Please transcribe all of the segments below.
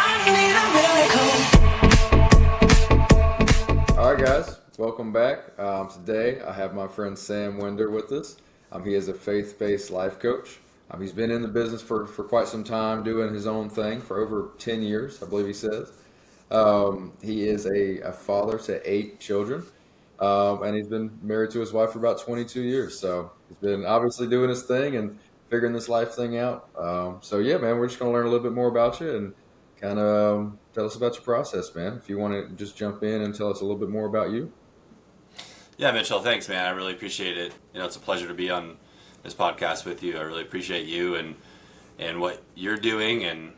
All right, guys, welcome back. Today, I have my friend Sam Wender with us. He is a faith-based life coach. He's been in the business for quite some time, doing his own thing for over 10 years, I believe he says. He is a father to 8 children, and he's been married to his wife for about 22 years. So he's been obviously doing his thing and figuring this life thing out. So yeah, man, we're just going to learn a little bit more about you and kind of tell us about your process, man. If you want to just jump in and tell us a little bit more about you. Yeah, Mitchell, thanks, man. I really appreciate it. It's a pleasure to be on this podcast with you. I really appreciate you and what you're doing and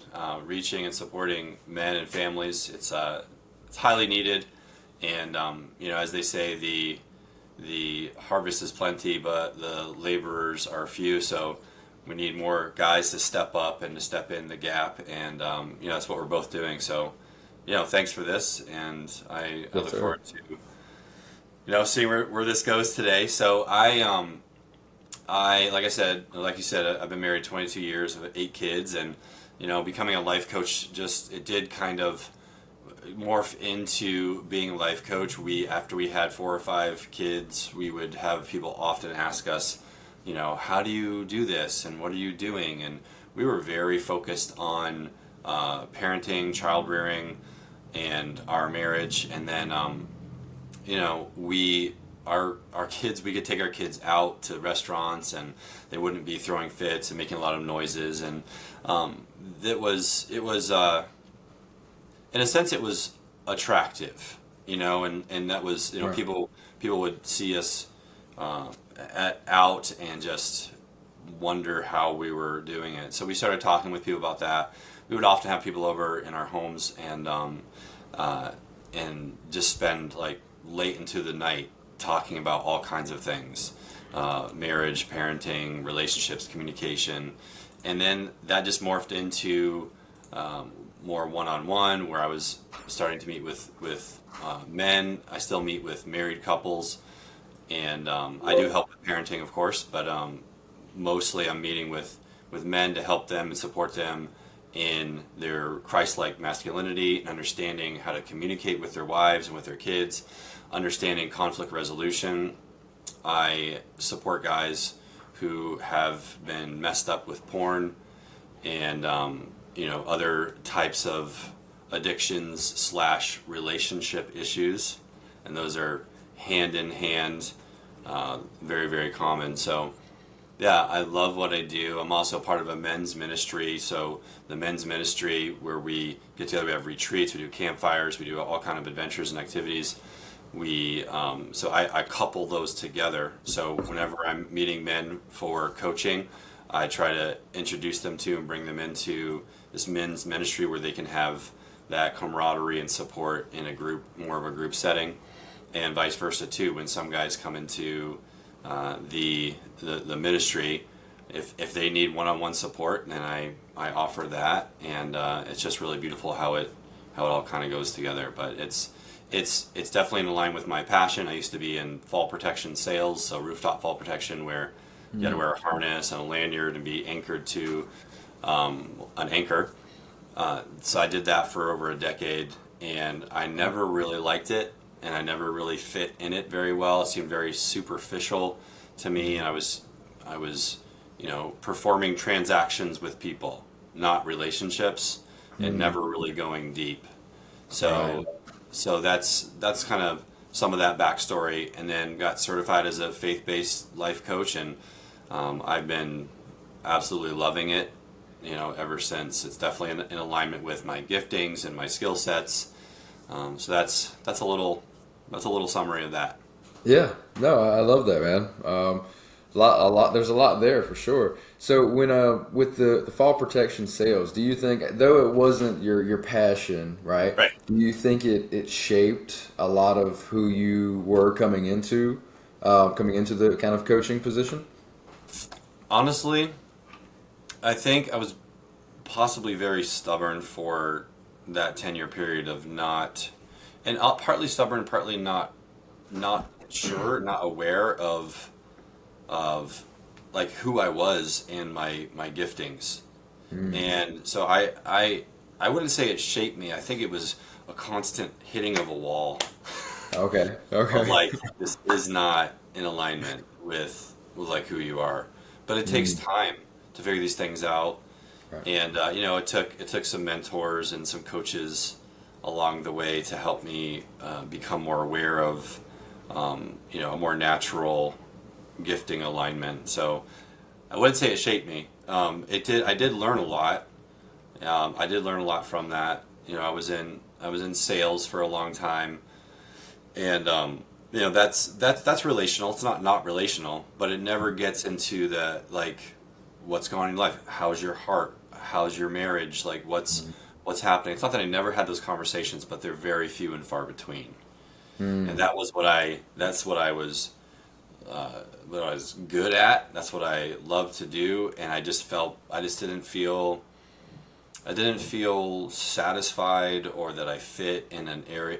reaching and supporting men and families. It's highly needed, and as they say, the harvest is plenty, but the laborers are few. So we need more guys to step up and to step in the gap, and that's what we're both doing. So, thanks for this, and I Yes, look sir. forward to seeing where this goes today. So I like you said, I've been married 22 years, I've 8 kids, and becoming a life coach it did kind of morph into being a life coach. After we had 4 or 5 kids, we would have people often ask us, how do you do this and what are you doing? And we were very focused on parenting, child rearing, and our marriage, and then our kids, we could take our kids out to restaurants and they wouldn't be throwing fits and making a lot of noises, and it was in a sense it was attractive, and that was Right. people would see us out and just wonder how we were doing it. So we started talking with people about that. We would often have people over in our homes and just spend like late into the night talking about all kinds of things, marriage, parenting, relationships, communication. And then that just morphed into more one-on-one, where I was starting to meet with men. I still meet with married couples, and I do help with parenting, of course, but mostly I'm meeting with men to help them and support them in their Christ-like masculinity and understanding how to communicate with their wives and with their kids, understanding conflict resolution. I support guys who have been messed up with porn and other types of addictions / relationship issues, and those are hand in hand, very, very common. So yeah, I love what I do. I'm also part of a men's ministry. So the men's ministry, where we get together, we have retreats, we do campfires, we do all kind of adventures and activities. I couple those together. So whenever I'm meeting men for coaching, I try to introduce them to and bring them into this men's ministry where they can have that camaraderie and support in a group, more of a group setting, and vice versa too. When some guys come into the ministry, if they need one-on-one support, then I offer that, and it's just really beautiful how it all kind of goes together. But it's definitely in line with my passion. I used to be in fall protection sales, so rooftop fall protection, where you had to wear a harness and a lanyard and be anchored to an anchor. So I did that for over a decade, and I never really liked it, and I never really fit in it very well. It seemed very superficial to me, and I was performing transactions with people, not relationships, and never really going deep. Right. So that's kind of some of that backstory, and then got certified as a faith-based life coach, and I've been absolutely loving it, ever since. It's definitely in alignment with my giftings and my skill sets. So that's a little summary of that. Yeah, no, I love that, man. There's a lot there for sure. So when with the fall protection sales, do you think, though it wasn't your passion, right? Right. Do you think it shaped a lot of who you were coming into the kind of coaching position? Honestly, I think I was possibly very stubborn for that 10-year period of not, and partly stubborn, partly not sure, not aware of like who I was and my giftings. And so I I wouldn't say it shaped me. I think it was a constant hitting of a wall Okay. of Okay. like, this is not in alignment with like who you are. But it takes Mm, time to figure these things out. right. And it took some mentors and some coaches along the way to help me become more aware of a more natural gifting alignment. So I wouldn't say it shaped me. It did. I did learn a lot. I did learn a lot from that. I was in sales for a long time, and that's relational. It's not relational, but it never gets into the like what's going on in life. How's your heart? How's your marriage? Like what's happening? It's not that I never had those conversations, but they're very few and far between. And Mm, that's what I was good at. That's what I loved to do, and I just didn't feel satisfied, or that I fit in an area,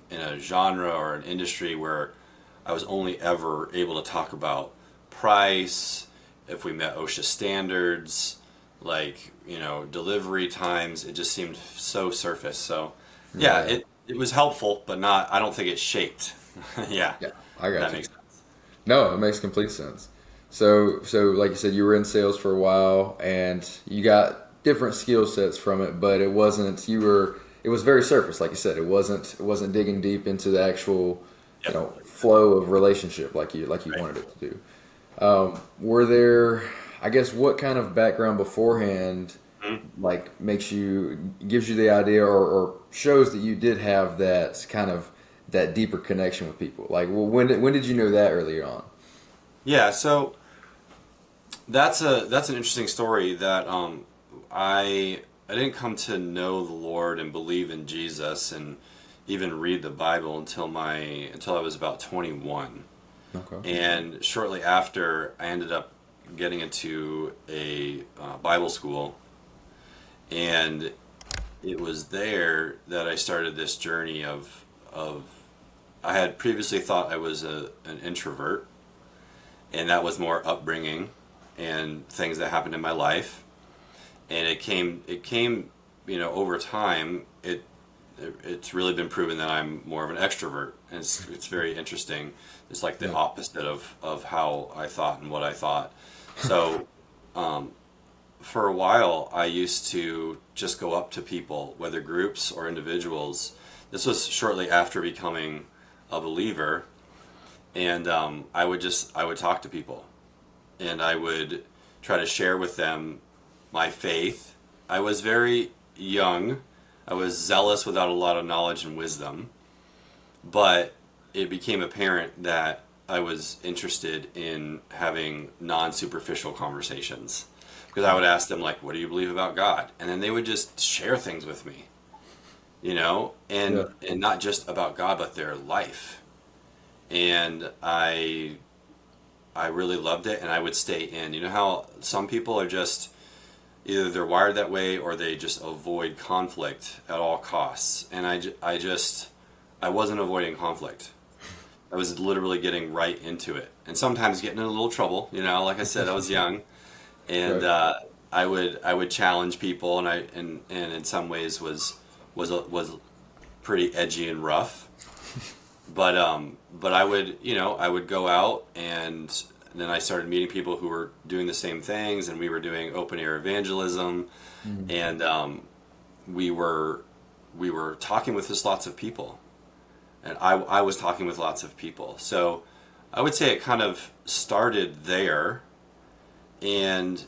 in a genre or an industry where I was only ever able to talk about price, if we met OSHA standards, like, delivery times. It just seemed so surface. So yeah, right. it was helpful, but not, I don't think it shaped. Yeah, Yeah, I got that you. makes sense. No, it makes complete sense. So like you said, you were in sales for a while, and you got different skill sets from it, but it wasn't. It was very surface, like you said. It wasn't digging deep into the actual, Yep. flow of relationship like you Right. wanted it to do. Were there, I guess, what kind of background beforehand, Mhm. like, gives you the idea, or shows that you did have that kind of that deeper connection with people? Like, well, when did you know that earlier on? Yeah, so that's an interesting story that I didn't come to know the Lord and believe in Jesus and even read the Bible until I was about 21. Okay. And shortly after, I ended up getting into a Bible school, and it was there that I started this journey of I had previously thought I was an introvert, and that was more upbringing and things that happened in my life. And it came over time. It's really been proven that I'm more of an extrovert, and it's very interesting. It's like the Yeah. opposite of how I thought and what I thought. So um, for a while, I used to just go up to people, whether groups or individuals. This was shortly after becoming a believer, and I would talk to people, and I would try to share with them my faith. I was very young. I was zealous without a lot of knowledge and wisdom, but it became apparent that I was interested in having non-superficial conversations, because I would ask them, like, what do you believe about God? And then they would just share things with me, Yeah. and not just about God, but their life. And I really loved it, and I would stay in. You know how some people are just either they're wired that way, or they just avoid conflict at all costs. And I wasn't avoiding conflict. I was literally getting right into it, and sometimes getting in a little trouble. Like I said, I was young, and Right. I would challenge people, and and in some ways was pretty edgy and rough. But I would go out, and then I started meeting people who were doing the same things, and we were doing open air evangelism, Mm, and we were we were talking with just lots of people, and I was talking with lots of people. So I would say it kind of started there. And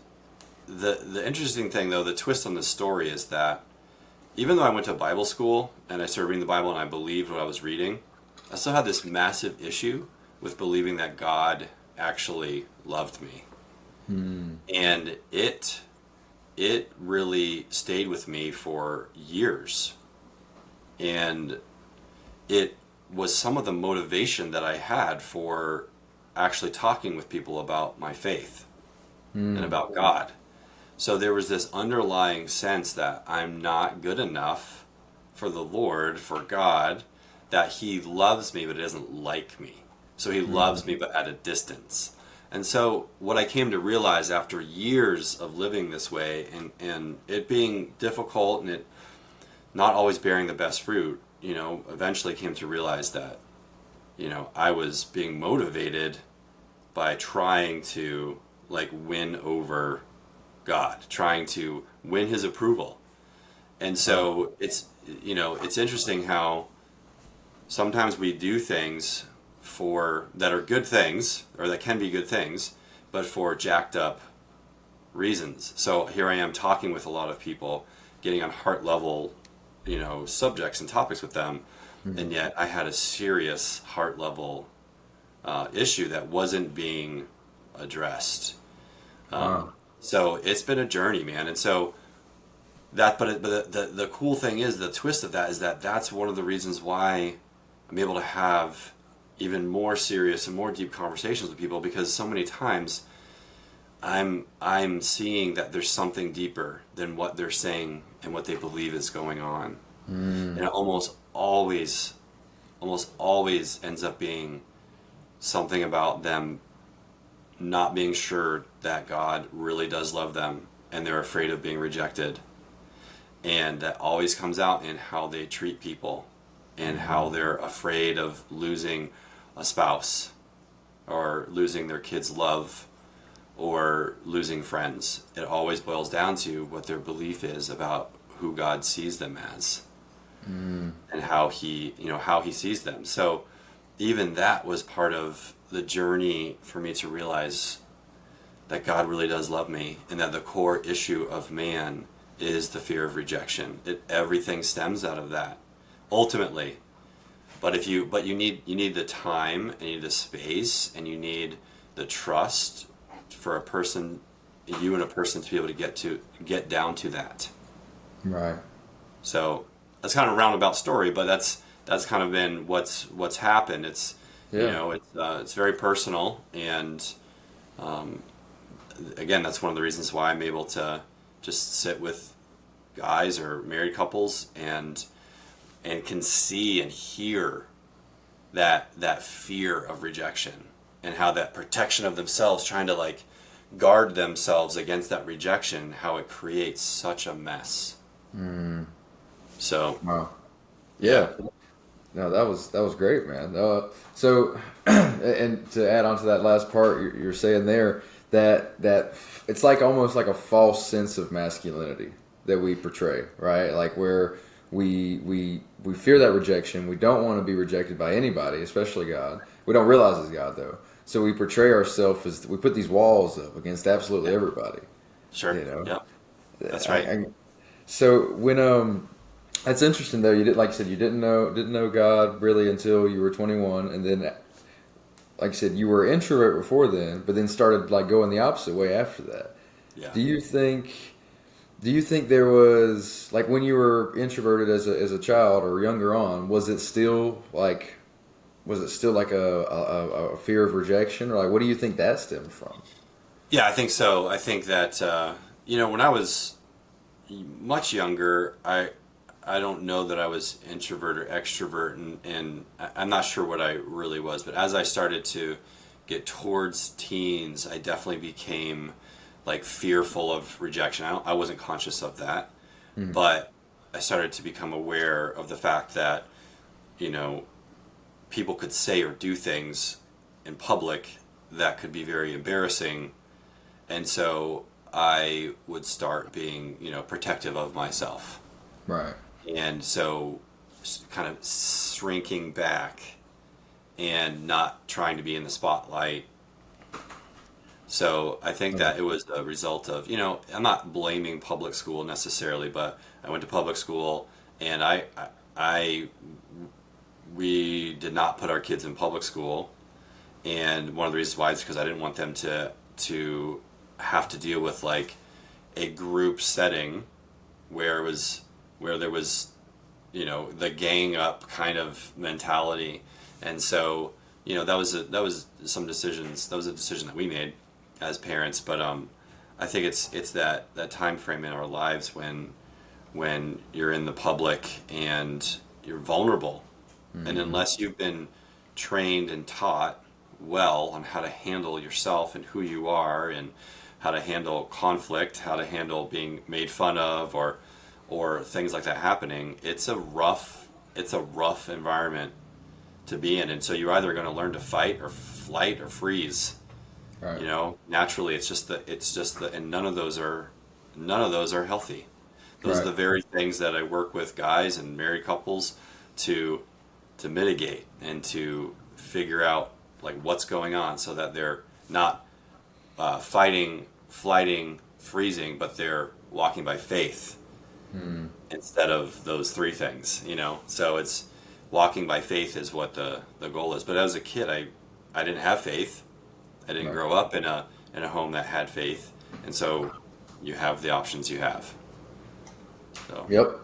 the interesting thing, though, the twist on the story is that even though I went to Bible school and I started reading the Bible and I believed what I was reading, I still had this massive issue with believing that God actually loved me. mm, And it really stayed with me for years. And it was some of the motivation that I had for actually talking with people about my faith and mm, about God. So there was this underlying sense that I'm not good enough for the Lord, for God, that He loves me but He doesn't like me. So He mm, loves me but at a distance. And so what I came to realize after years of living this way, and it being difficult and it not always bearing the best fruit, eventually came to realize that, I was being motivated by trying to like win over God, trying to win his approval. And so it's interesting how sometimes we do things for that are good things, or that can be good things, but for jacked up reasons. So here I am talking with a lot of people, getting on heart level, subjects and topics with them, and yet I had a serious heart level issue that wasn't being addressed. So it's been a journey, man. And so but the cool thing is, the twist of that is that that's one of the reasons why I'm able to have even more serious and more deep conversations with people, because so many times I'm seeing that there's something deeper than what they're saying and what they believe is going on. And it almost always ends up being something about them not being sure that God really does love them, and they're afraid of being rejected. And that always comes out in how they treat people, and how they're afraid of losing a spouse, or losing their kids' love, or losing friends. It always boils down to what their belief is about who God sees them as, and how he sees them. So even that was part of the journey for me to realize that God really does love me, and that the core issue of man is the fear of rejection. Everything stems out of that, ultimately. But you need the time, and you need the space, and you need the trust for you and a person to be able to get down to that. Right. So that's kind of a roundabout story, but that's kind of been what's happened. It's it's very personal, and again, that's one of the reasons why I'm able to just sit with guys or married couples and can see and hear that fear of rejection, and how that protection of themselves, trying to like guard themselves against that rejection, how it creates such a mess. So Wow. Yeah. No, that was great, man. So, and to add on to that last part, you're saying there that it's like almost like a false sense of masculinity that we portray, right? Like where we fear that rejection. We don't want to be rejected by anybody, especially God. We don't realize it's God though. So we portray ourselves as, we put these walls up against absolutely everybody. sure, yep, that's right. So when that's interesting though. You did, like you said, you didn't know God really until you were 21, and then, like I said, you were introvert before then, but then started like going the opposite way after that. Yeah. Do you think there was, like, when you were introverted as a child or younger on, was it still like a fear of rejection, or like what do you think that stemmed from? Yeah, I think so. I think that when I was much younger, I don't know that I was introvert or extrovert, and I'm not sure what I really was. But as I started to get towards teens, I definitely became like fearful of rejection. I wasn't conscious of that, but I started to become aware of the fact that, people could say or do things in public that could be very embarrassing. And so I would start being, protective of myself. Right. And so kind of shrinking back and not trying to be in the spotlight. So I think that it was a result of, I'm not blaming public school necessarily, but I went to public school, and we did not put our kids in public school. And one of the reasons why is because I didn't want them to have to deal with like a group setting where there was, the gang up kind of mentality. And so, that was some decisions. That was a decision that we made as parents. But I think it's that time frame in our lives when you're in the public and you're vulnerable, and unless you've been trained and taught well on how to handle yourself and who you are, and how to handle conflict, how to handle being made fun of, or things like that happening, it's a rough environment to be in. And so you're either going to learn to fight or flight or freeze. Right. Naturally, and none of those are healthy. Those are Right. the very things that I work with guys and married couples to mitigate and to figure out like what's going on, so that they're not fighting, flighting, freezing, but they're walking by faith instead of those three things. So it's walking by faith is what the goal is. But as a kid, I didn't have faith. I didn't Right. grow up in a home that had faith, and so you have the options you have. So Yep.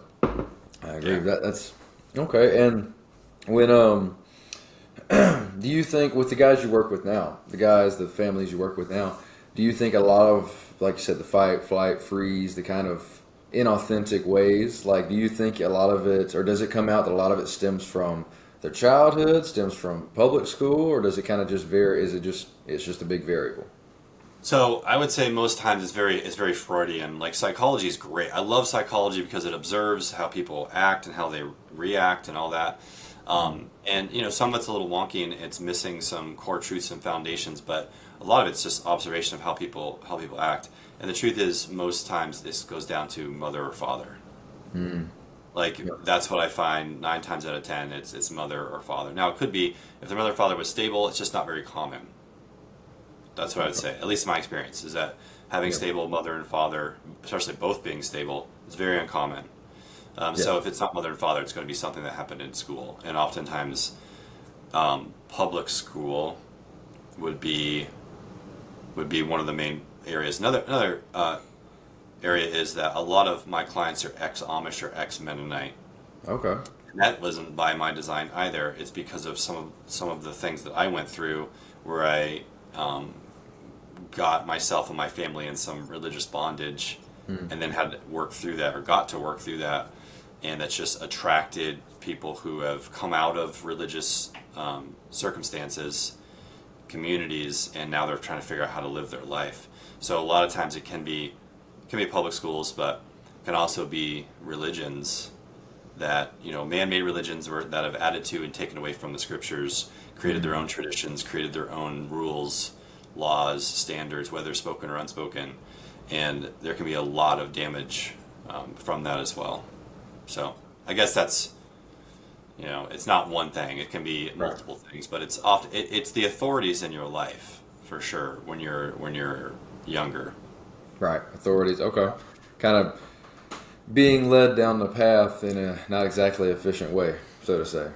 I agree yeah. with that. That's okay. And when do you think with the guys you work with now, the families you work with now, do you think a lot of, like you said, the fight, flight, freeze, the kind of inauthentic ways, like do you think a lot of it, or does it come out that a lot of it stems from their childhood, stems from public school, or does it kind of just vary? Is it just, it's just a big variable? So I would say most times it's very Freudian. Like psychology is great. I love psychology because it observes how people act and how they react and all that. And some of it's a little wonky and it's missing some core truths and foundations, but a lot of it's just observation of how people act. And the truth is, most times this goes down to mother or father. Like Yeah. that's what I find 9 times out of 10. It's mother or father. Now it could be if the mother or father was stable, it's just not very common. That's what I would say. At least my experience is that having Yeah. stable mother and father, especially both being stable, is very uncommon. Yeah. So if it's not mother and father, it's going to be something that happened in school, and oftentimes public school would be one of the main areas. Another area is that a lot of my clients are ex-Amish or ex-Mennonite. Okay. And that wasn't by my design either. It's because of some of the things that I went through, where I got myself and my family in some religious bondage, and then had to work through that, or got to work through that, and that's just attracted people who have come out of religious circumstances, communities, and now they're trying to figure out how to live their life. So a lot of times it can be public schools, but can also be religions that man-made religions that have added to and taken away from the scriptures, created their own traditions, created their own rules, laws, standards, whether spoken or unspoken, and there can be a lot of damage from that as well. So I guess that's it's not one thing; it can be Right. multiple things, but it's often it's the authorities in your life for sure when you're younger. Right. Authorities. Okay. Kind of being led down the path in a not exactly efficient way, so to say.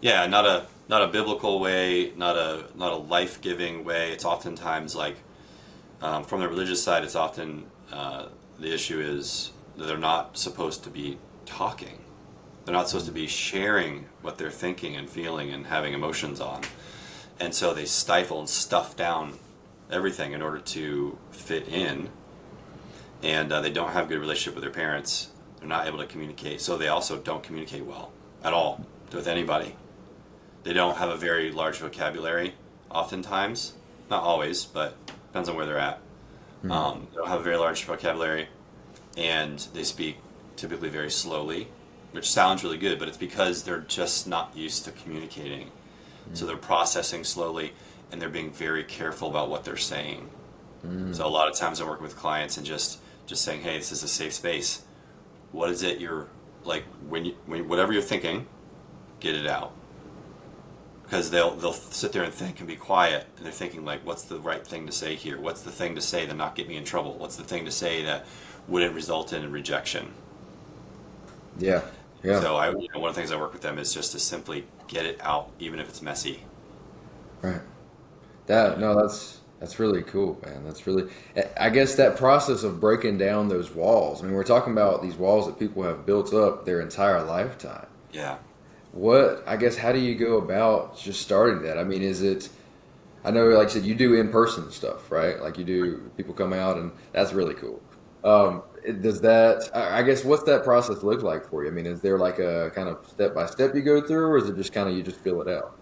Yeah, not a biblical way, not a life giving way. It's oftentimes like from the religious side, it's often the issue is that they're not supposed to be talking. They're not supposed to be sharing what they're thinking and feeling and having emotions on. And so they stifle and stuff down everything in order to fit in. And they don't have a good relationship with their parents. They're not able to communicate. So they also don't communicate well at all with anybody. They don't have a very large vocabulary, oftentimes. Not always, but depends on where they're at. They don't have a very large vocabulary, and they speak typically very slowly, which sounds really good, but it's because they're just not used to communicating. So they're processing slowly, and they're being very careful about what they're saying. So a lot of times I'm working with clients and just saying, hey, this is a safe space. What is it you're like when whatever you're thinking, get it out. Because they'll sit there and think and be quiet, and they're thinking like, what's the right thing to say here? What's the thing to say that not get me in trouble? What's the thing to say that wouldn't result in rejection? Yeah. Yeah. So one of the things I work with them is just to simply get it out, even if it's messy. Right. That no, that's really cool, man. That's really, I guess that process of breaking down those walls. I mean, we're talking about these walls that people have built up their entire lifetime. Yeah. What, I guess, how do you go about just starting that? I mean, is it, I know, like I said, you do in-person stuff, right? Like you do, people come out and that's really cool. Does that, I guess, what's that process look like for you? I mean, is there like a kind of step by step you go through, or is it just kind of, you just feel it out?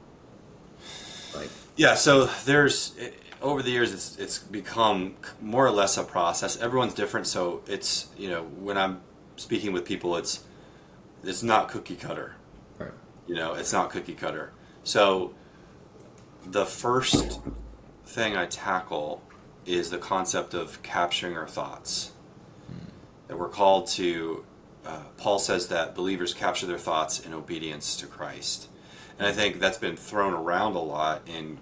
Like, Yeah, so over the years it's become more or less a process. Everyone's different, so it's, when I'm speaking with people, it's not cookie cutter. Right. It's not cookie cutter. So the first thing I tackle is the concept of capturing our thoughts. That we're called to, Paul says that believers capture their thoughts in obedience to Christ. And I think that's been thrown around a lot in,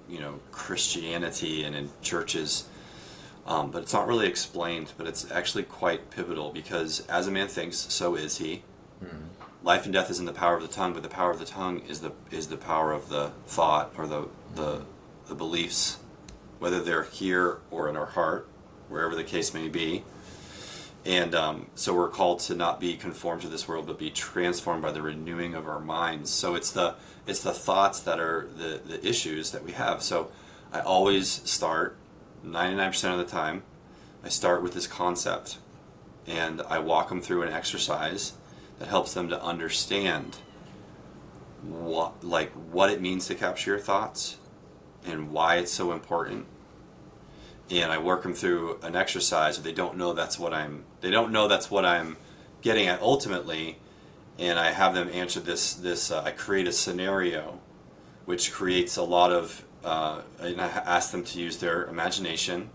Christianity and in churches, but it's not really explained, but it's actually quite pivotal because as a man thinks, so is he. Life and death is in the power of the tongue, but the power of the tongue is the power of the thought or the beliefs, whether they're here or in our heart, wherever the case may be. And so we're called to not be conformed to this world, but be transformed by the renewing of our minds. So it's the thoughts that are the issues that we have. So I always start, 99% of the time, I start with this concept, and I walk them through an exercise that helps them to understand what it means to capture your thoughts and why it's so important. And I work them through an exercise where they don't know that's what I'm getting at ultimately, and I have them answer this I create a scenario which creates a lot of and I ask them to use their imagination,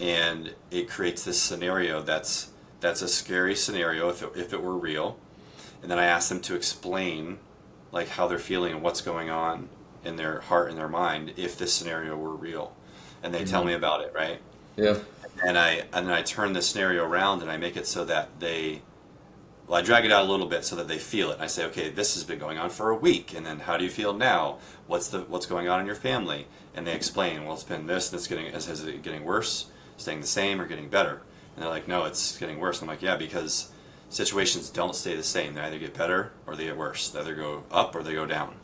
and it creates this scenario that's a scary scenario if it were real. And then I ask them to explain like how they're feeling and what's going on in their heart and their mind if this scenario were real. And they tell me about it, right? Yeah. And then I turn the scenario around and I make it so that I drag it out a little bit so that they feel it. And I say, okay, this has been going on for a week, and then how do you feel now? What's going on in your family? And they explain, well, it's been this, and is it getting worse, staying the same, or getting better? And they're like, no, it's getting worse. And I'm like, yeah, because situations don't stay the same. They either get better or they get worse. They either go up or they go down.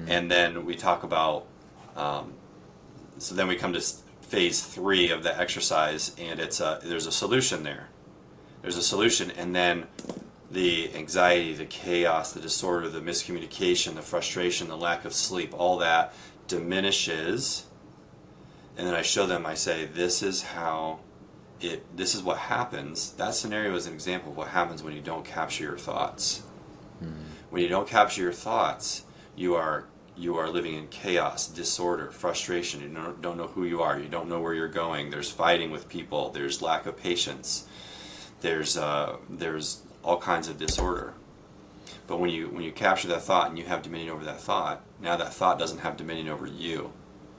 And then we talk about, so then we come to phase 3 of the exercise, and there's a solution there. There's a solution, and then the anxiety, the chaos, the disorder, the miscommunication, the frustration, the lack of sleep, all that diminishes. And then I show them, I say, this is what happens. That scenario is an example of what happens when you don't capture your thoughts. When you don't capture your thoughts, you are living in chaos, disorder, frustration. You don't know who you are. You don't know where you're going. There's fighting with people. There's lack of patience. There's all kinds of disorder. But when you capture that thought and you have dominion over that thought, now that thought doesn't have dominion over you,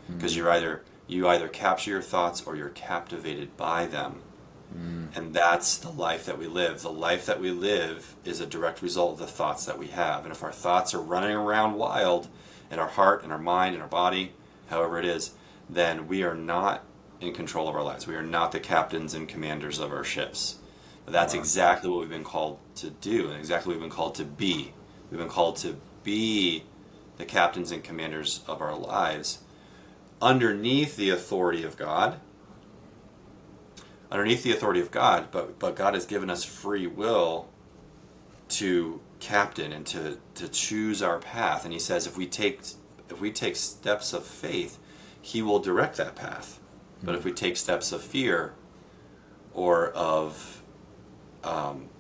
because you either capture your thoughts or you're captivated by them. And that's the life that we live. The life that we live is a direct result of the thoughts that we have. And if our thoughts are running around wild in our heart, in our mind, in our body, however it is, then we are not in control of our lives. We are not the captains and commanders of our ships. But that's exactly what we've been called to do, and exactly what we've been called to be. We've been called to be the captains and commanders of our lives underneath the authority of God. But God has given us free will to captain and to choose our path. And he says if we take steps of faith, he will direct that path. But if we take steps of fear or of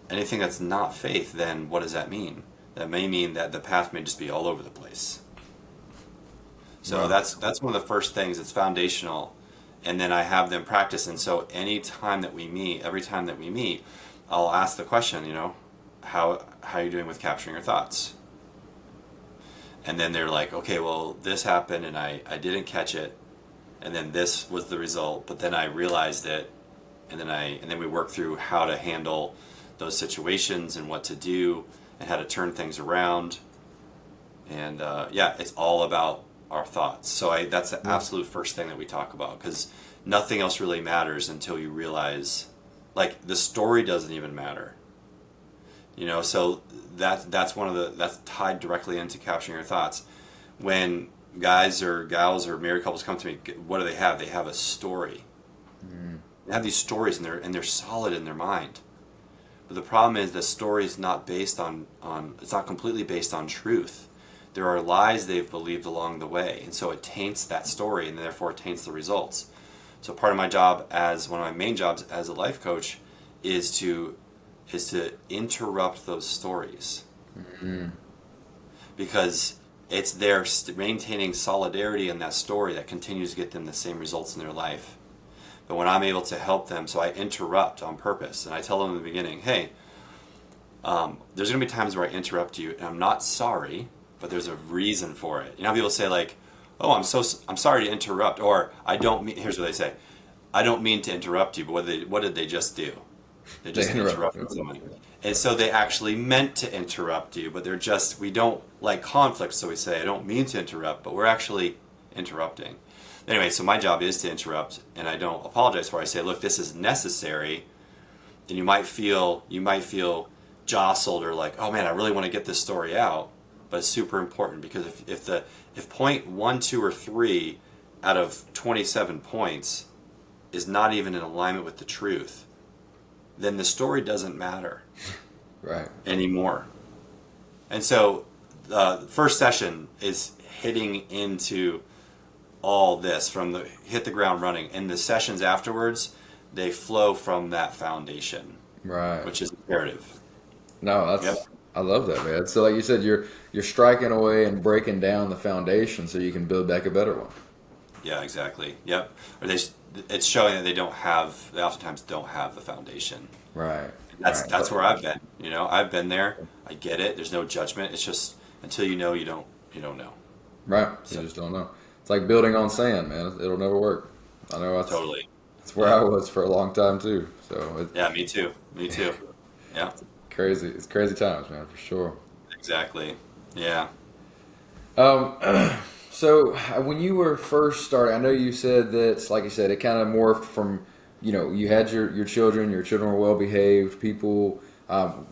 anything that's not faith, then what does that mean? That may mean that the path may just be all over the place. So that's one of the first things. It's foundational. And then I have them practice. And so every time that we meet, I'll ask the question, how are you doing with capturing your thoughts? And then they're like, okay, well, this happened and I didn't catch it. And then this was the result, but then I realized it. And then we work through how to handle those situations and what to do and how to turn things around. And it's all about our thoughts. So that's the absolute first thing that we talk about, because nothing else really matters until you realize, like, the story doesn't even matter. So that's tied directly into capturing your thoughts. When guys or gals or married couples come to me, what do they have? They have a story. They have these stories and they're solid in their mind. But the problem is the story is not based on it's not completely based on truth. there are lies they've believed along the way, and so it taints that story, and therefore it taints the results. So part of my job, as one of my main jobs as a life coach, is to interrupt those stories, because it's their maintaining solidarity in that story that continues to get them the same results in their life. But when I'm able to help them, so I interrupt on purpose, and I tell them in the beginning, hey, there's going to be times where I interrupt you, and I'm not sorry, but there's a reason for it. You know how people say, like, oh, I'm sorry to interrupt, or I don't mean, here's what they say, I don't mean to interrupt you, but what did they just do? They just interrupted someone. And so they actually meant to interrupt you, but we don't like conflict, so we say, I don't mean to interrupt, but we're actually interrupting. Anyway, so my job is to interrupt, and I don't apologize for it. I say, look, this is necessary, and you might feel jostled, or like, oh man, I really want to get this story out, but it's super important, because if point 1, 2, or 3 out of 27 points is not even in alignment with the truth, then the story doesn't matter right anymore. And so the first session is hitting into all this from the hit the ground running, and the sessions afterwards, they flow from that foundation, right which is imperative. No, I love that, man. So like you said, you're striking away and breaking down the foundation so you can build back a better one. Yeah, exactly. Yep. Or it's showing that they oftentimes don't have the foundation. Right. That's where I've been. You know, I've been there. I get it. There's no judgment. It's just until you know, you don't know. Right. You just don't know. It's like building on sand, man. It'll never work. I know. Totally. That's where I was for a long time too. So yeah, me too. Yeah. Crazy. It's crazy times, man, for sure. Exactly. Yeah. So when you were first starting, I know you said that, like you said, it kind of morphed from, you had your children were well behaved people.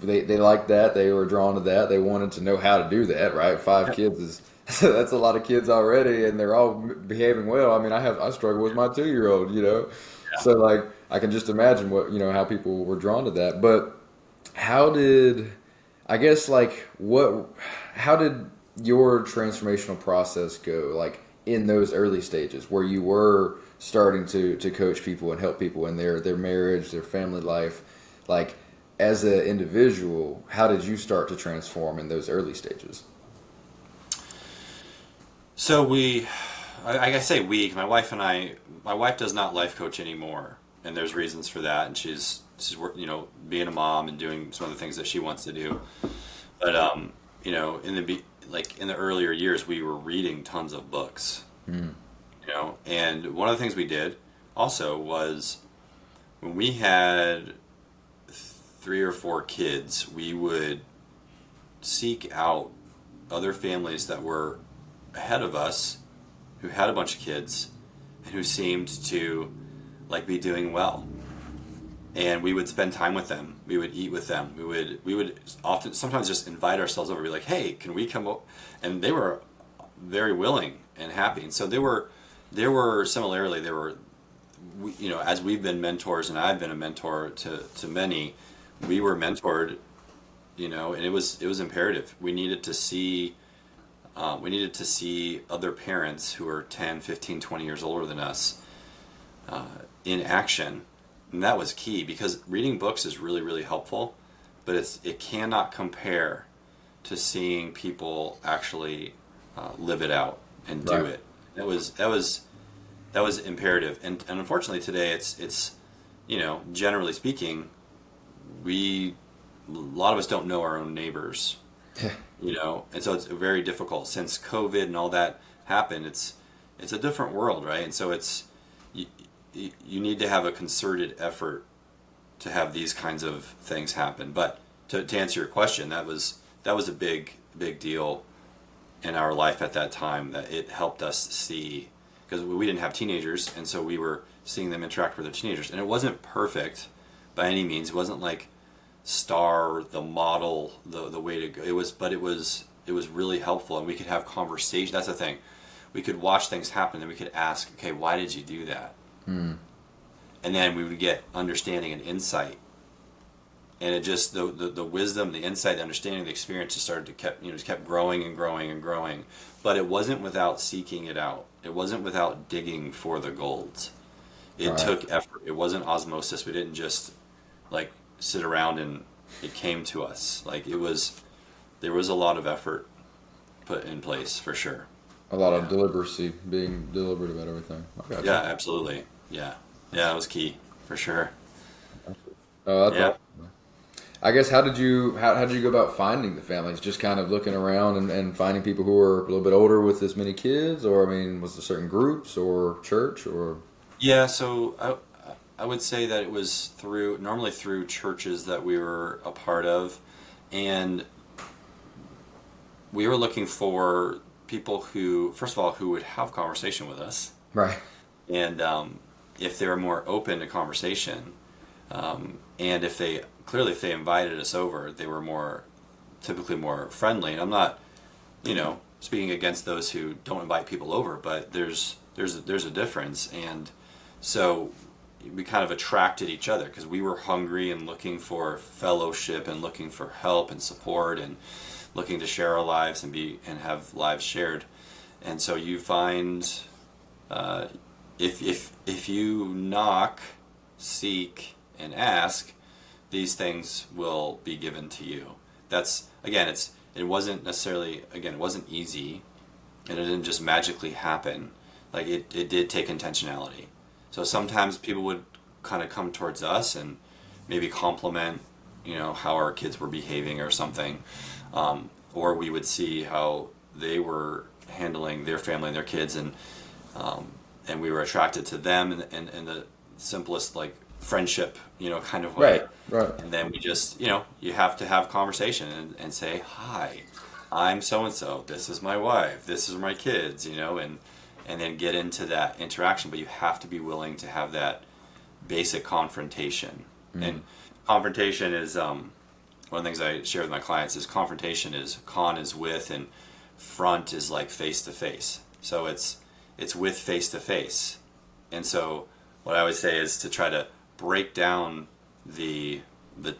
They liked that. They were drawn to that. They wanted to know how to do that, right? 5 kids that's a lot of kids already, and they're all behaving well. I mean, I struggle with my 2-year-old, Yeah. So like, I can just imagine what, how people were drawn to that. But how did your transformational process go, like in those early stages where you were starting to coach people and help people in their marriage, their family life? Like, as an individual, how did you start to transform in those early stages? So I say we, my wife does not life coach anymore, and there's reasons for that, and she's being a mom and doing some of the things that she wants to do. But in the earlier years, we were reading tons of books, and one of the things we did also was, when we had 3 or 4 kids, we would seek out other families that were ahead of us, who had a bunch of kids, and who seemed to be doing well. And we would spend time with them. We would eat with them. We would sometimes just invite ourselves over. Be like, hey, can we come over? And they were very willing and happy. And so there were similarly, as we've been mentors, and I've been a mentor to many, we were mentored, and it was imperative. We needed to see other parents who are 10, 15, 20 years older than us in action. And that was key, because reading books is really, really helpful, but it cannot compare to seeing people actually live it out and do it. That was imperative. And unfortunately today it's generally speaking, a lot of us don't know our own neighbors. And so it's very difficult. Since COVID and all that happened, it's a different world, right? And so you need to have a concerted effort to have these kinds of things happen. But to answer your question, that was a big deal in our life at that time, that it helped us see, because we didn't have teenagers, and so we were seeing them interact with their teenagers. And it wasn't perfect by any means. It wasn't like star the model, the way to go. It was really helpful, and we could have conversation. That's the thing. We could watch things happen, and we could ask, okay, why did you do that? And then we would get understanding and insight. and it just the wisdom, the insight, the understanding, the experience just started to just kept growing and growing and growing. But it wasn't without seeking it out. It wasn't without digging for the gold. It took effort. It wasn't osmosis. We didn't just like sit around and it came to us. Like there was a lot of effort put in place for sure. A lot of deliberacy, being deliberate about everything. Okay. Yeah, absolutely. Yeah, that was key for sure. Oh, that's awesome. I guess how did you go about finding the families? Just kind of looking around and finding people who were a little bit older with as many kids, or I mean, was there certain groups or church or? Yeah, so I would say that it was normally through churches that we were a part of, and we were looking for people who, first of all, who would have conversation with us, Right. and if they were more open to conversation, and if they invited us over, they were typically more friendly. And I'm not, speaking against those who don't invite people over, but there's a difference, and so we kind of attracted each other because we were hungry and looking for fellowship and looking for help and support and looking to share our lives and have lives shared. And so you find if you knock, seek, and ask, these things will be given to you. That's again, it wasn't easy, and it didn't just magically happen. Like it did take intentionality. So sometimes people would kind of come towards us and maybe compliment, how our kids were behaving or something, or we would see how they were handling their family and their kids, and we were attracted to them in the simplest like friendship, kind of way. Right. And then we just, you have to have conversation and say, hi, I'm so and so. This is my wife. This is my kids. And then get into that interaction. But you have to be willing to have that basic confrontation. Mm. And confrontation is one of the things I share with my clients is confrontation is con is with, and front is like face to face. So it's with face to face. And so what I always say is to try to break down the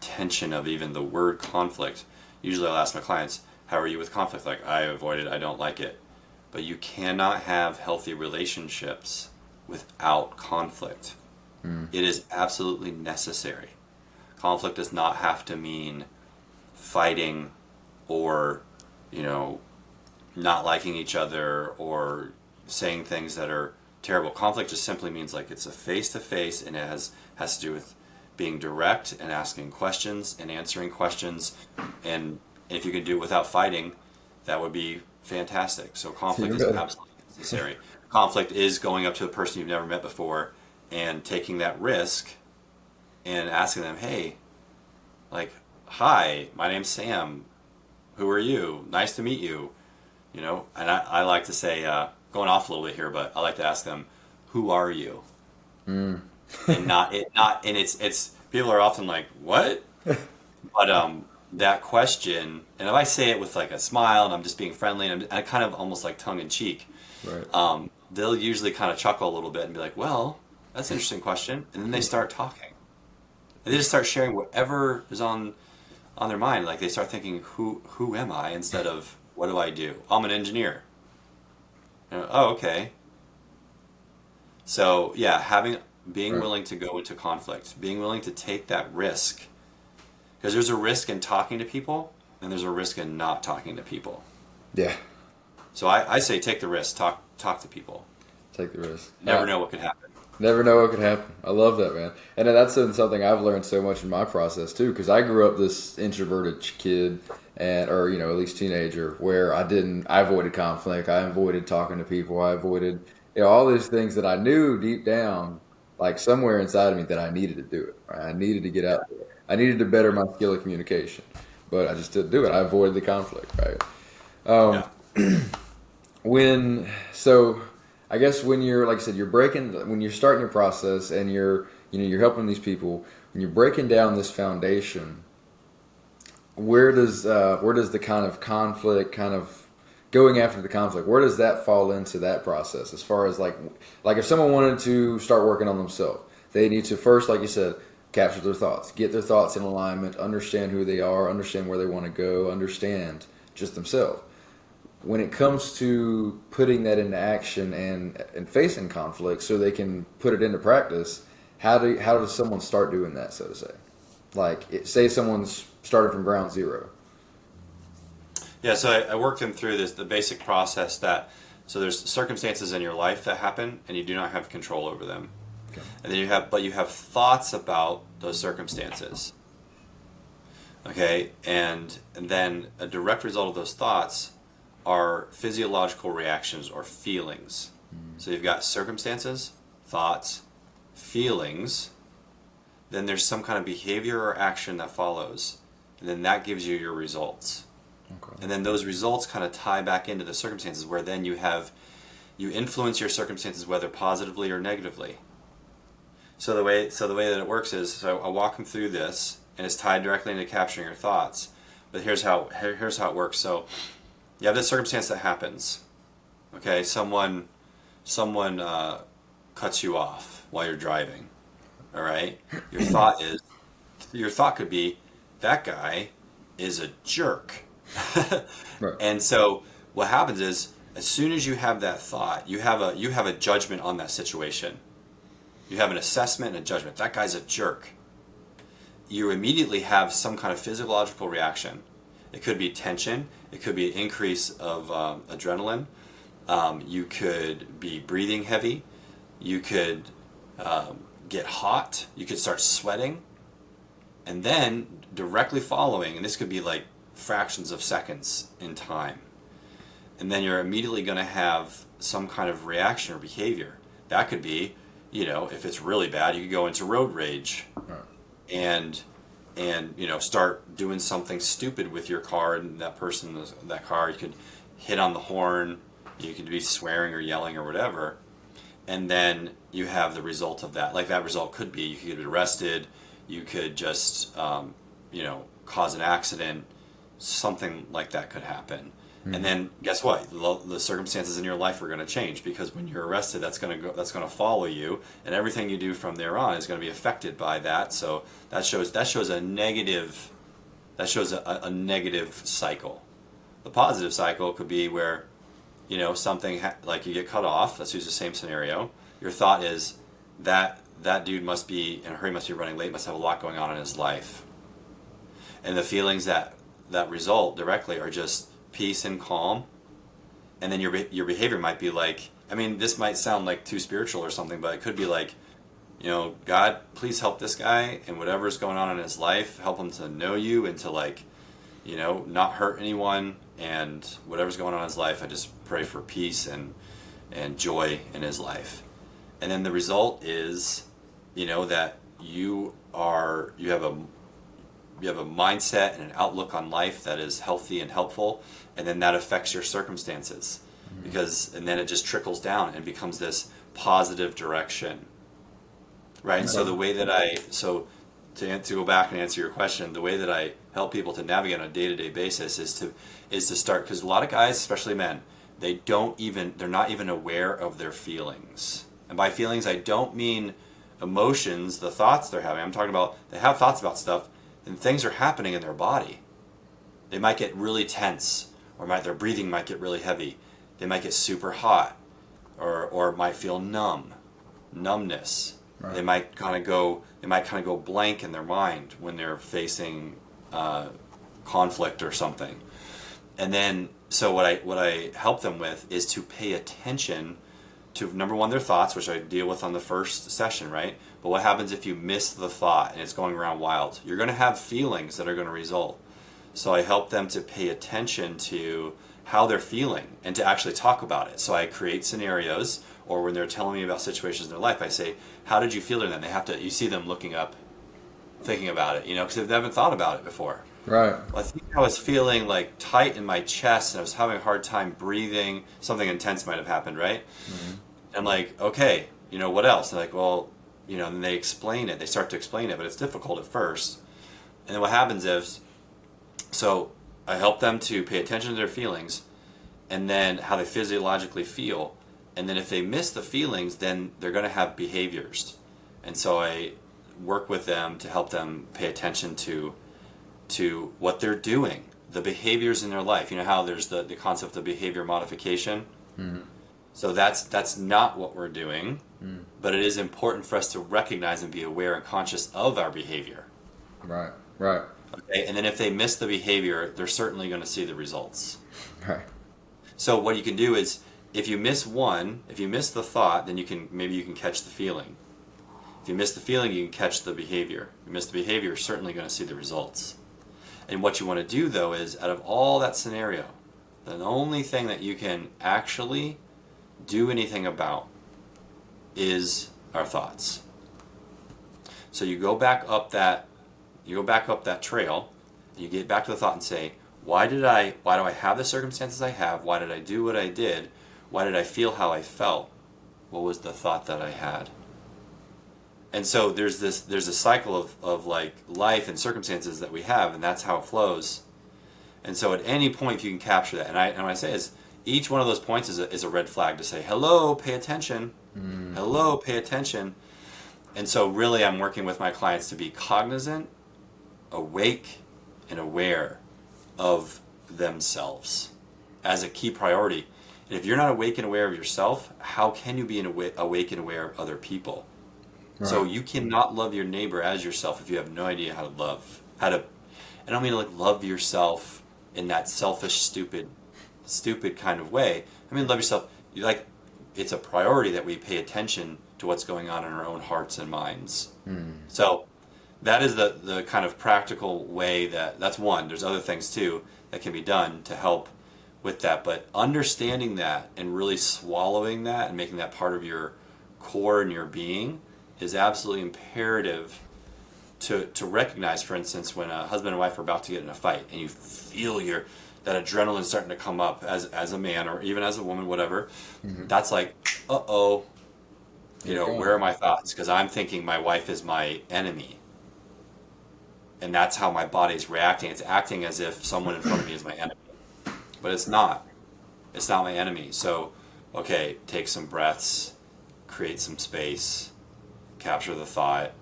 tension of even the word conflict. Usually I'll ask my clients, how are you with conflict? Like, I avoid it, I don't like it. But you cannot have healthy relationships without conflict. Mm. It is absolutely necessary. Conflict does not have to mean fighting or, not liking each other or saying things that are terrible. Conflict just simply means like it's a face-to-face, and it has to do with being direct and asking questions and answering questions. And if you can do it without fighting, that would be fantastic. So conflict is absolutely necessary. Conflict is going up to a person you've never met before and taking that risk and asking them, hey, like, hi, my name's Sam. Who are you? Nice to meet you. And I like to say, going off a little bit here, but I like to ask them, who are you? Mm. And it's people are often like, what? But that question, and if I say it with like a smile and I'm just being friendly and I kind of almost like tongue in cheek, right. They'll usually kind of chuckle a little bit and be like, well, that's an interesting question. And then they start talking. And they just start sharing whatever is on their mind. Like they start thinking, who am I? Instead of, what do I do? I'm an engineer. Oh, okay. So yeah, being willing to go into conflict, being willing to take that risk, because there's a risk in talking to people, and there's a risk in not talking to people. Yeah. So I say take the risk, talk to people. Take the risk. Never know what could happen. Never know what could happen. I love that, man. And that's something I've learned so much in my process too, because I grew up this introverted kid, or at least teenager, where I avoided conflict, I avoided talking to people, I avoided all these things that I knew deep down, like somewhere inside of me, that I needed to do it. Right? I needed to get out there. I needed to better my skill of communication, but I just didn't do it. I avoided the conflict, right? I guess when you're, like I said, when you're starting your process and you're helping these people, when you're breaking down this foundation, where does the kind of conflict, kind of going after the conflict, where does that fall into that process? As far as like if someone wanted to start working on themselves, they need to first, like you said, capture their thoughts, get their thoughts in alignment, understand who they are, understand where they want to go, understand just themselves. When it comes to putting that into action and facing conflict so they can put it into practice, how does someone start doing that, so to say? Like, say someone's started from ground zero. Yeah, so I worked them through the basic process so there's circumstances in your life that happen and you do not have control over them. Okay. And then you have thoughts about those circumstances. Okay, and then a direct result of those thoughts are physiological reactions or feelings. So you've got circumstances, thoughts, feelings, then there's some kind of behavior or action that follows, and then that gives you your results. Okay. And then those results kind of tie back into the circumstances where then you influence your circumstances whether positively or negatively. So the way that it works is, so I walk them through this, and it's tied directly into capturing your thoughts. But here's how it works. So you have this circumstance that happens. Okay, someone cuts you off while you're driving. All right, your thought could be, that guy is a jerk. Right. And so what happens is, as soon as you have that thought, you have a judgment on that situation. You have an assessment and a judgment. That guy's a jerk. You immediately have some kind of physiological reaction. It could be tension. It could be an increase of adrenaline. You could be breathing heavy. You could get hot. You could start sweating. And then directly following, and this could be like fractions of seconds in time, and then you're immediately going to have some kind of reaction or behavior. That could be, if it's really bad, you could go into road rage. Right. and start doing something stupid with your car and that car. You could hit on the horn, you could be swearing or yelling or whatever, and then you have the result of that. Like, that result could be you could get arrested, you could just cause an accident, something like that could happen. And then guess what? The circumstances in your life are going to change, because when you're arrested, that's going to follow you, and everything you do from there on is going to be affected by that. So that shows a negative cycle. The positive cycle could be where something like you get cut off. Let's use the same scenario. Your thought is that dude must be in a hurry, must be running late, must have a lot going on in his life, and the feelings that result directly are just peace and calm. And then your behavior might be like, this might sound like too spiritual or something, but it could be like, God, please help this guy, and whatever's going on in his life, help him to know you and to not hurt anyone, and whatever's going on in his life, I just pray for peace and joy in his life. And then the result is, that you have a mindset and an outlook on life that is healthy and helpful, and then that affects your circumstances, and then it just trickles down and becomes this positive direction, right? And so the way that to go back and answer your question, the way that I help people to navigate on a day-to-day basis is to start, because a lot of guys, especially men, they're not even aware of their feelings. And by feelings, I don't mean emotions, the thoughts they're having. I'm talking about, they have thoughts about stuff, and things are happening in their body. They might get really tense, or their breathing might get really heavy. They might get super hot, or might feel numbness. Right. They might kind of go blank in their mind when they're facing conflict or something. And then, so what I help them with is to pay attention to, number one, their thoughts, which I deal with on the first session, right? But what happens if you miss the thought and it's going around wild? You're going to have feelings that are going to result. So I help them to pay attention to how they're feeling and to actually talk about it. So I create scenarios, or when they're telling me about situations in their life, I say, how did you feel in them? You see them looking up, thinking about it, because they haven't thought about it before. Right. Well, I think I was feeling like tight in my chest, and I was having a hard time breathing. Something intense might have happened, right? Mm-hmm. I'm like, okay, what else? They're like, well, and they explain it. They start to explain it, but it's difficult at first. And then what happens is, so I help them to pay attention to their feelings, and then how they physiologically feel. And then if they miss the feelings, then they're going to have behaviors. And so work with them to help them pay attention to what they're doing, the behaviors in their life. You know how there's the concept of behavior modification? Mm-hmm. So that's not what we're doing, but it is important for us to recognize and be aware and conscious of our behavior. Right, right. Okay, and then if they miss the behavior, they're certainly going to see the results. Right. So what you can do is, if you miss the thought, then maybe you can catch the feeling. If you miss the feeling, you can catch the behavior. If you miss the behavior, you're certainly going to see the results. And what you want to do, though, is out of all that scenario, the only thing that you can actually do anything about is our thoughts. So you go back up that trail, and you get back to the thought and say, why do I have the circumstances I have? Why did I do what I did? Why did I feel how I felt? What was the thought that I had? And so there's a cycle of like life and circumstances that we have, and that's how it flows. And so at any point, if you can capture that, and what I say is, each one of those points is a red flag to say, hello, pay attention. Hello, pay attention. And so really I'm working with my clients to be cognizant, awake, and aware of themselves as a key priority. And if you're not awake and aware of yourself, how can you be awake and aware of other people? Right. So you cannot love your neighbor as yourself if you have no idea how to love. I don't mean to like love yourself in that selfish, stupid kind of way. I mean, love yourself. It's a priority that we pay attention to what's going on in our own hearts and minds. So that is the kind of practical way that's one. There's other things too that can be done to help with that. But understanding that and really swallowing that and making that part of your core and your being is absolutely imperative to recognize. For instance, when a husband and wife are about to get in a fight and you feel that adrenaline starting to come up as a man or even as a woman, whatever, that's like, uh-oh, where are my thoughts? Because I'm thinking my wife is my enemy. And that's how my body's reacting. It's acting as if someone in front of me is my enemy. But it's not. It's not my enemy. So, okay, take some breaths, create some space, capture the thought,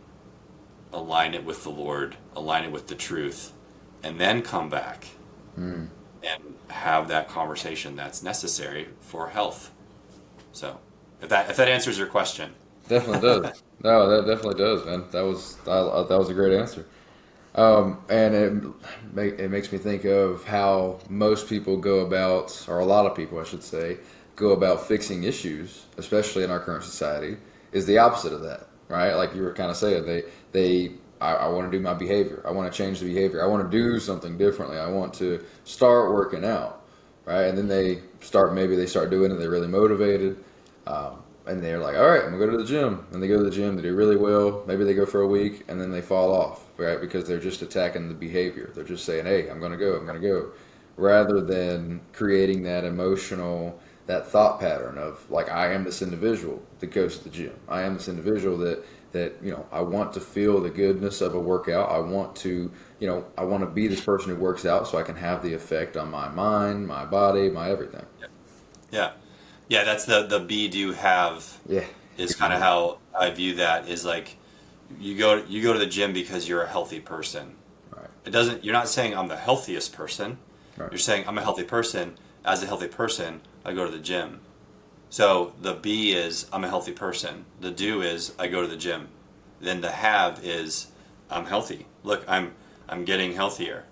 align it with the Lord, align it with the truth, and then come back and have that conversation that's necessary for health. So, if that answers your question. Definitely does. No, that definitely does, man. That was a great answer. And it makes me think of how most people go about, or a lot of people, I should say, go about fixing issues, especially in our current society, is the opposite of that, right? Like you were kind of saying, I want to do my behavior. I want to change the behavior. I want to do something differently. I want to start working out, right? And then maybe they start doing it. They're really motivated. And they're like, all right, I'm going to go to the gym. And they go to the gym, they do really well. Maybe they go for a week, and then they fall off, right? Because they're just attacking the behavior. They're just saying, hey, I'm going to go. Rather than creating that emotional, that thought pattern of, like, I am this individual that goes to the gym. I am this individual that I want to feel the goodness of a workout. I want to be this person who works out so I can have the effect on my mind, my body, my everything. Yeah, that's the be, do, have. Yeah. Is kind of how I view that, is like you go to the gym because you're a healthy person. Right. You're not saying I'm the healthiest person. Right. You're saying I'm a healthy person. As a healthy person, I go to the gym. So the be is I'm a healthy person. The do is I go to the gym. Then the have is I'm healthy. Look, I'm getting healthier.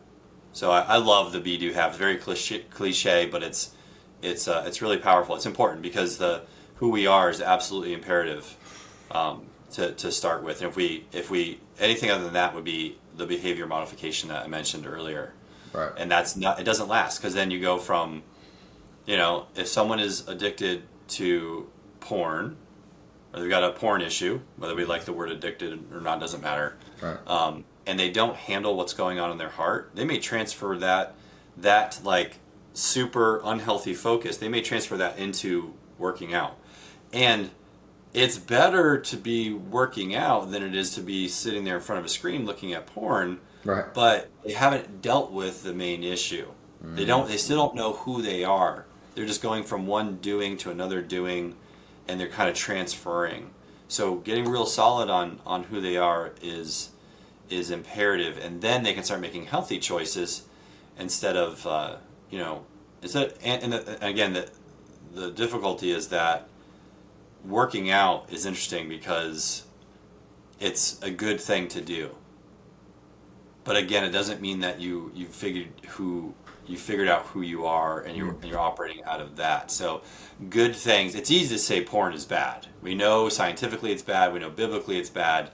So I love the be, do, have. It's very cliche, but it's really powerful. It's important because who we are is absolutely imperative to start with. And if we anything other than that would be the behavior modification that I mentioned earlier. Right. And it doesn't last, because then you go from, if someone is addicted to porn, or they've got a porn issue, whether we like the word addicted or not doesn't matter. Right. And they don't handle what's going on in their heart, they may transfer that like super unhealthy focus, they may transfer that into working out. And it's better to be working out than it is to be sitting there in front of a screen looking at porn. Right. But they haven't dealt with the main issue. They still don't know who they are. They're just going from one doing to another doing, and they're kind of transferring. So getting real solid on who they are is imperative, and then they can start making healthy choices instead of and again the difficulty is that working out is interesting because it's a good thing to do, but again it doesn't mean that you figured out who you are and you're operating out of that. So good things, it's easy to say porn is bad. We know scientifically it's bad, we know biblically it's bad,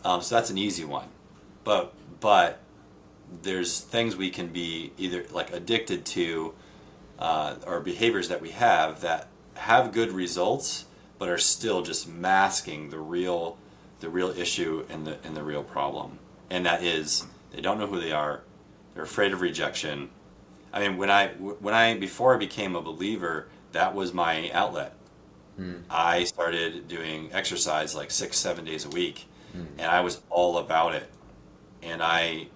so that's an easy one. But there's things we can be either like addicted to, or behaviors that we have that have good results, but are still just masking the real issue and the real problem. And that is they don't know who they are. They're afraid of rejection. I mean, before I became a believer, that was my outlet. I started doing exercise like 6-7 days a week, and I was all about it. And I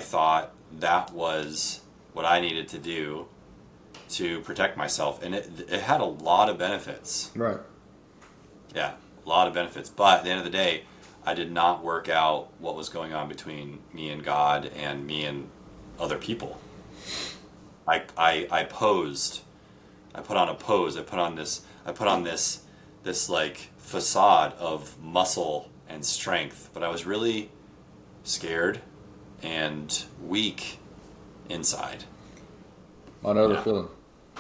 thought that was what I needed to do to protect myself, and it had a lot of benefits. Right. Yeah, a lot of benefits. But at the end of the day, I did not work out what was going on between me and God and me and other people. I posed. I put on a pose. I put on this like facade of muscle and strength, but I was really scared and weak inside. I know the feeling.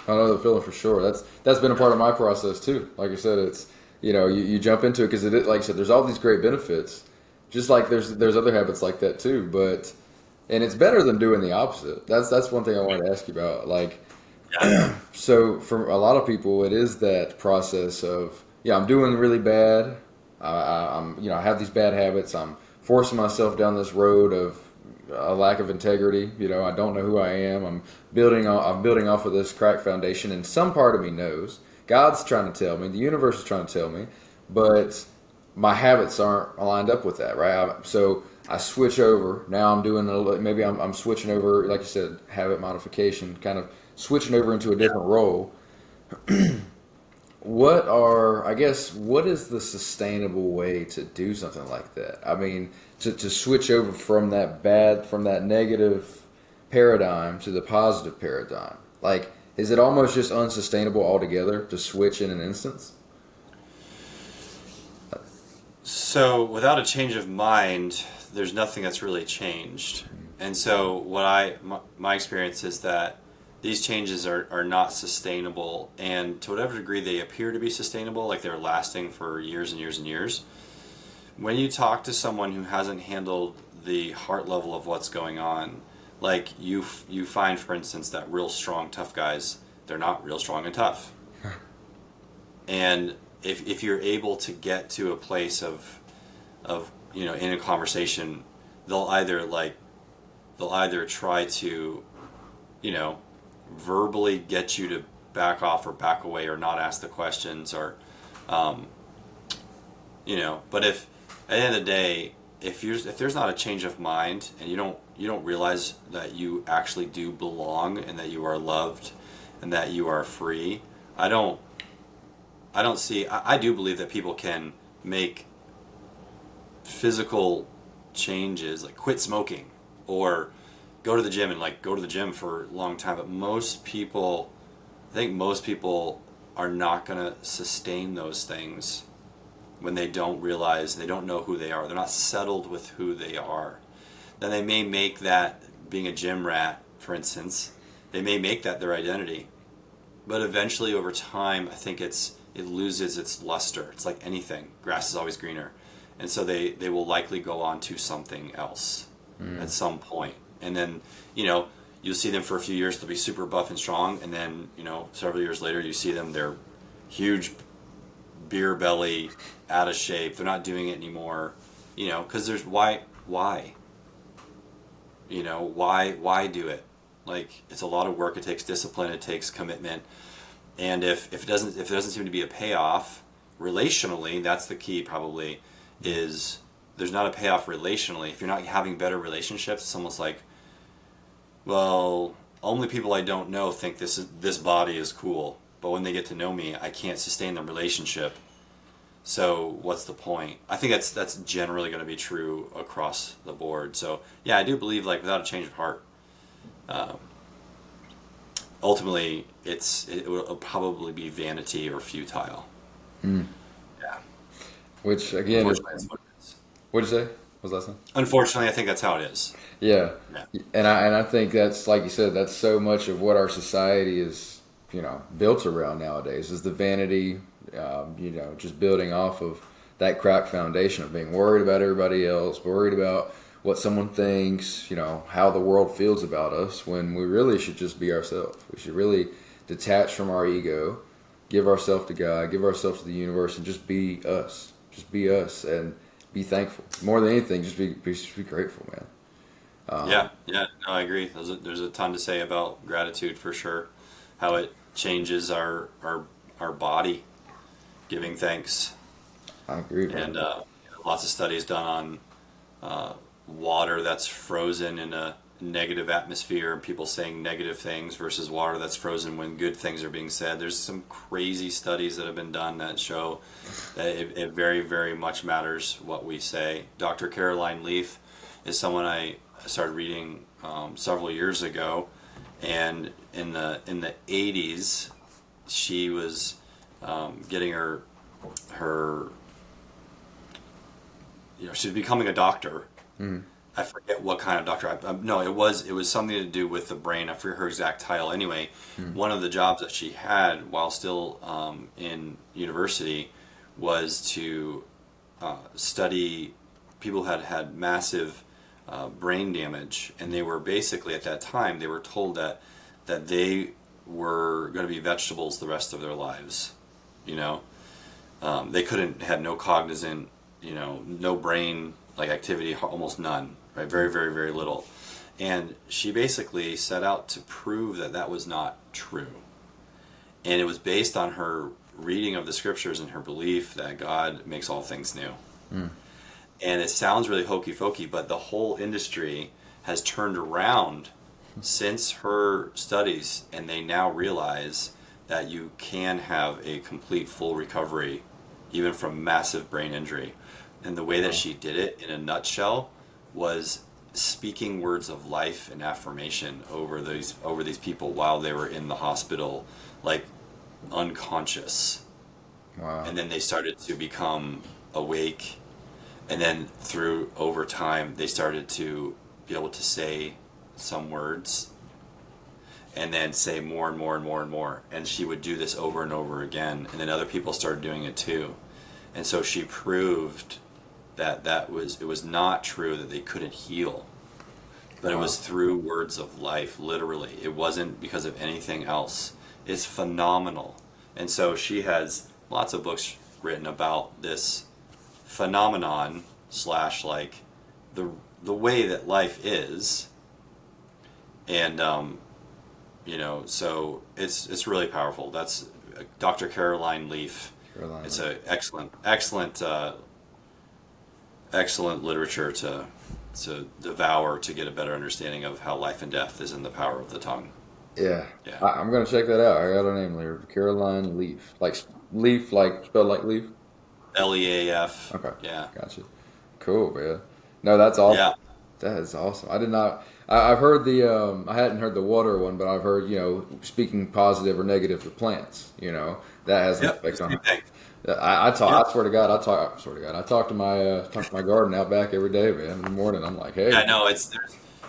I know the feeling for sure. That's been a part of my process too. Like I said, it's you jump into it because like I said, there's all these great benefits. Just like there's other habits like that too, and it's better than doing the opposite. That's one thing I wanted to ask you about. Like, so for a lot of people, it is that process of I'm doing really bad. I have these bad habits. I'm forcing myself down this road of a lack of integrity. I don't know who I am. I'm building off of this cracked foundation, and some part of me knows. God's trying to tell me. The universe is trying to tell me, but my habits aren't aligned up with that, right? So I switch over. Now I'm doing maybe I'm switching over, like you said, habit modification, kind of switching over into a different role. What is the sustainable way to do something like that? I mean, to switch over from that negative paradigm to the positive paradigm. Like, is it almost just unsustainable altogether to switch in an instance? So without a change of mind, there's nothing that's really changed. And so my experience is that these changes are not sustainable, and to whatever degree they appear to be sustainable, like they're lasting for years and years and years, when you talk to someone who hasn't handled the heart level of what's going on, like you find, for instance, that real strong, tough guys, they're not real strong and tough. And if you're able to get to a place of in a conversation, they'll either try to verbally get you to back off or back away or not ask the questions, or but if at the end of the day, if there's not a change of mind and you don't realize that you actually do belong and that you are loved and that you are free, I do believe that people can make physical changes, like quit smoking or go to the gym and go to the gym for a long time. But I think most people are not going to sustain those things when they don't realize, they don't know who they are. They're not settled with who they are. Then they may make that, being a gym rat, for instance, they may make that their identity. But eventually, over time, I think it loses its luster. It's like anything. Grass is always greener. And so they will likely go on to something else at some point. And then, you'll see them for a few years, they'll be super buff and strong. And then, several years later, you see them, they're huge beer belly, out of shape. They're not doing it anymore, because there's why? Why do it? Like, it's a lot of work. It takes discipline. It takes commitment. And if there doesn't seem to be a payoff relationally, that's the key probably, is there's not a payoff relationally. If you're not having better relationships, it's almost like, well, only people I don't know think this body is cool, but when they get to know me, I can't sustain the relationship. So what's the point? I think that's generally going to be true across the board. So yeah, I do believe like without a change of heart, um, ultimately it will probably be vanity or futile. Mm. Yeah. Which again is, Unfortunately, that's what it is. what'd you say? What was that saying? Unfortunately, I think that's how it is. Yeah, Yeah. and I think that's like you said, that's so much of what our society is, built around nowadays is the vanity, just building off of that cracked foundation of being worried about everybody else, worried about what someone thinks, how the world feels about us, when we really should just be ourselves. We should really detach from our ego, give ourselves to God, give ourselves to the universe, and just be us. Just be us and be thankful. More than anything, just be grateful, man. Yeah, yeah, no, I agree. There's a ton to say about gratitude for sure. How it changes our body, giving thanks, I agree, and man. lots of studies done on water that's frozen in a negative atmosphere and people saying negative things versus water that's frozen when good things are being said. There's some crazy studies that have been done that show that it very, very much matters what we say. Dr. Caroline Leaf is someone I started reading several years ago, and in the 80s, she was getting her she was becoming a doctor. Mm. I forget what kind of doctor. No, it was something to do with the brain. I forget her exact title. Anyway, Mm. one of the jobs that she had while still in university was to study people who had had massive brain damage, and they were basically at that time they were told that they were going to be vegetables the rest of their lives. You know, they couldn't had no cognizant, no brain like activity, almost none, right? Very, very, very little. And she basically set out to prove that that was not true. And it was based on her reading of the scriptures and her belief that God makes all things new. Mm. And it sounds really hokey pokey, but the whole industry has turned around since her studies, and they now realize that you can have a complete full recovery even from massive brain injury. And the way that Wow. she did it in a nutshell was speaking words of life and affirmation over these people while they were in the hospital, like unconscious. Wow. And then they started to become awake, and then through over time they started to be able to say some words, and then say more and more and more and more, and she would do this over and over again, and then other people started doing it too. And so she proved that it was not true that they couldn't heal, but it Wow. was through words of life. Literally, it wasn't because of anything else. It's phenomenal. And so she has lots of books written about this phenomenon slash like the way that life is. And so it's really powerful. That's Dr. Caroline Leaf. Carolina. It's a excellent literature to devour to get a better understanding of how life and death is in the power of the tongue. Yeah. Yeah. I'm gonna check that out. I got her name there. Caroline Leaf. Like leaf, like spelled like leaf. Leaf. Okay. Yeah. Gotcha. Cool, man. No, that's awesome. Yeah. That is awesome. I did not. I've heard I hadn't heard the water one, but I've heard speaking positive or negative to plants. That has an Yep. effect on. Same thing. I talk. Yep. I swear to God, I swear to God, I talk to my garden out back every day, man. In the morning, I'm like, hey. Yeah. No.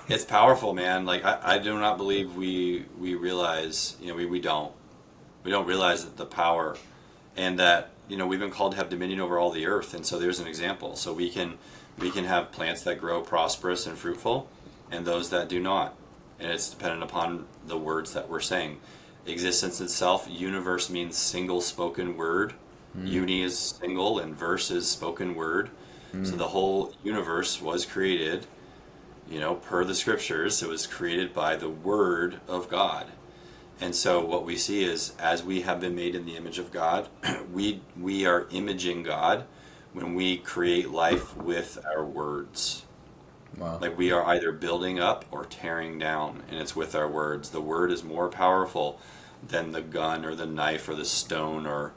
It's powerful, man. Like I do not believe we realize. We don't realize that the power, and that we've been called to have dominion over all the earth. And so there's an example. So we can have plants that grow prosperous and fruitful, and those that do not. And it's dependent upon the words that we're saying. Existence itself, universe means single spoken word. Mm, Uni is single and verse is spoken word. So mm, the whole universe was created, per the scriptures. It was created by the word of God. And so what we see is, as we have been made in the image of God, we are imaging God when we create life with our words. wow. Like we are either building up or tearing down, and it's with our words. The word is more powerful than the gun or the knife or the stone or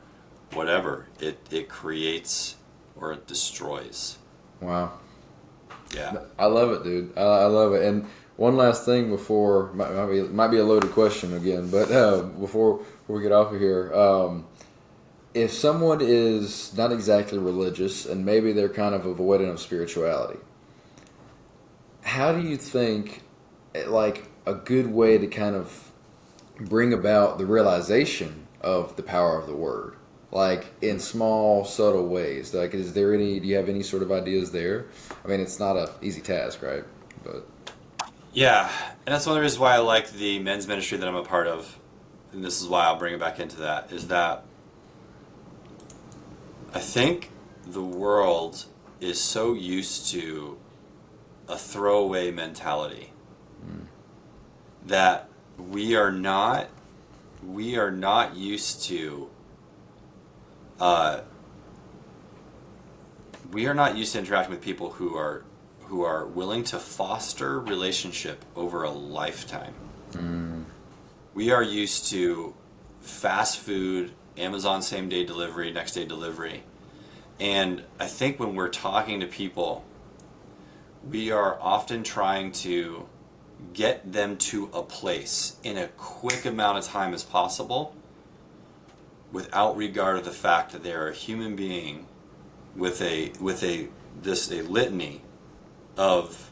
whatever, it creates or it destroys. Wow. Yeah. I love it, dude. I love it. And one last thing before, might be a loaded question again, but before we get off of here, if someone is not exactly religious and maybe they're kind of avoidant of spirituality, how do you think, like, a good way to kind of bring about the realization of the power of the word, like in small, subtle ways? Like, do you have any sort of ideas there? I mean, it's not an easy task, right? But Yeah, and that's one of the reasons why I like the men's ministry that I'm a part of, and this is why I'll bring it back into that, is that I think the world is so used to a throwaway mentality that we are not used to interacting with people who are willing to foster relationship over a lifetime. We are used to fast food, Amazon same day delivery, next day delivery. And I think when we're talking to people, we are often trying to get them to a place in a quick amount of time as possible without regard of the fact that they're a human being with a litany of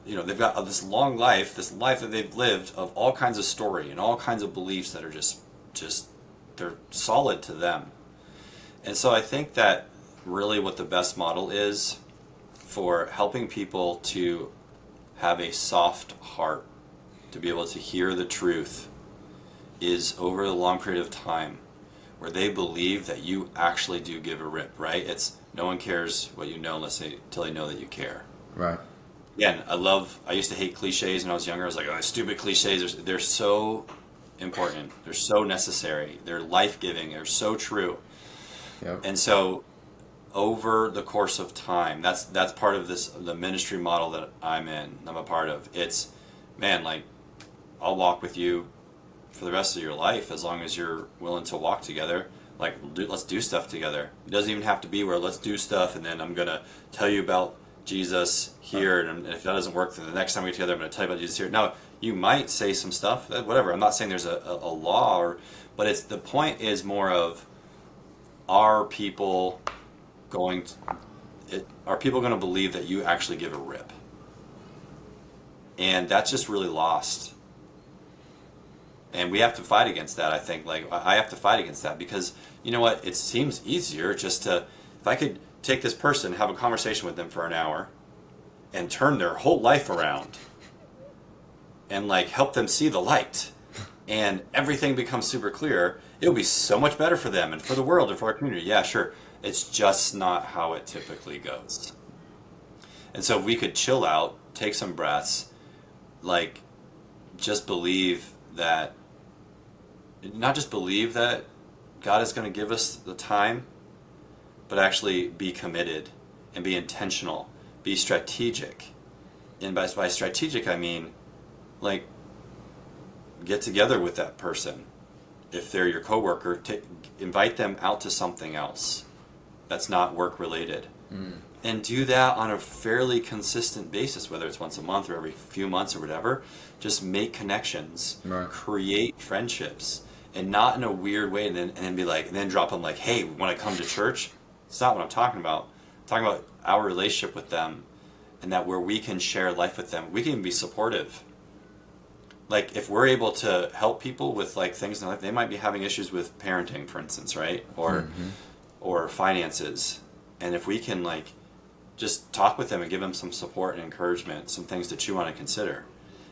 they've got this long life, this life that they've lived of all kinds of story and all kinds of beliefs that are just they're solid to them. And so I think that really what the best model is for helping people to have a soft heart, to be able to hear the truth, is over a long period of time where they believe that you actually do give a rip, right? It's no one cares what you know until they know that you care. right. Again, I used to hate cliches when I was younger. I was like, oh, stupid cliches. They're so important. They're so necessary. They're life-giving. They're so true. Yep. And so over the course of time, that's part of the ministry model that I'm a part of. It's, man, like, I'll walk with you for the rest of your life as long as you're willing to walk together. Like, let's do stuff together. It doesn't even have to be where let's do stuff and then I'm going to tell you about Jesus here, and if that doesn't work, then the next time we get together I'm going to tell you about Jesus here. Now, you might say some stuff, whatever. I'm not saying there's a law, but it's, the point is more of, are people going to believe that you actually give a rip? And that's just really lost. And we have to fight against that, I think. Like, I have to fight against that because, you know what, it seems easier just to, if I could take this person, have a conversation with them for an hour, and turn their whole life around, and like help them see the light, and everything becomes super clear, it'll be so much better for them and for the world and for our community. Yeah, sure. It's just not how it typically goes. And so if we could chill out, take some breaths, like, just believe that, not just believe that God is going to give us the time, but actually be committed and be intentional, be strategic. And by strategic, I mean, like, get together with that person. If they're your coworker, invite them out to something else that's not work related. And do that on a fairly consistent basis, whether it's once a month or every few months or whatever. Just make connections, Right. create friendships, and not in a weird way, and then be like, and then drop them like, hey, when I come to church, it's not what I'm talking about. I'm talking about our relationship with them, and that where we can share life with them, we can even be supportive. Like, if we're able to help people with like things in their life, they might be having issues with parenting, for instance, right? Or finances. And if we can like just talk with them and give them some support and encouragement, some things to chew on and consider,